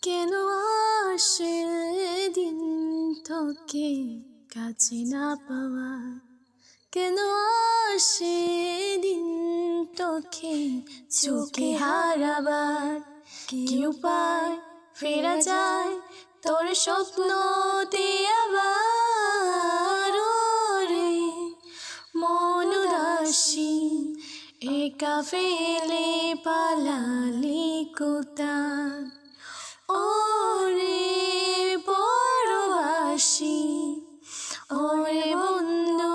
কেন আসে দিন তোকে কাছে না পাওয়া, কেন আসে দিন তোকে চোখে হারাবার, কি উপায় ফেরা যায় তোর স্বপ্নতে আবার? রে মন উদাসী একা ফেলে পালালি কোথায়? ওরে পরবাসী, ওরে বন্ধু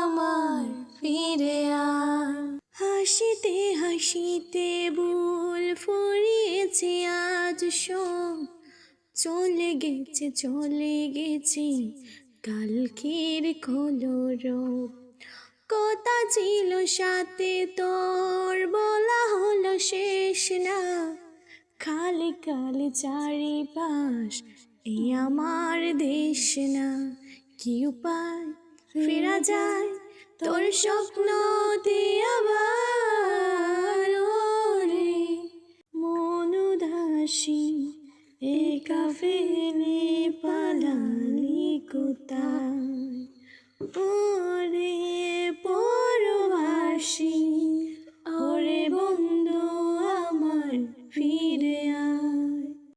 আমার ফিরে আয়। হাসিতে হাসিতে ভুল ফুরিয়েছে আজ সব, চলে গেছে কালকের কলরব। কথা ছিল সাথে তোর, বলা হলো শেষ না, খালি খালি চারিপাশ এই আমার দেশ না। কি উপায় ফেরা যায় তোর স্বপ্নতে আবার? রে মন উদাসী একা ফেলে পালালি কোথায়?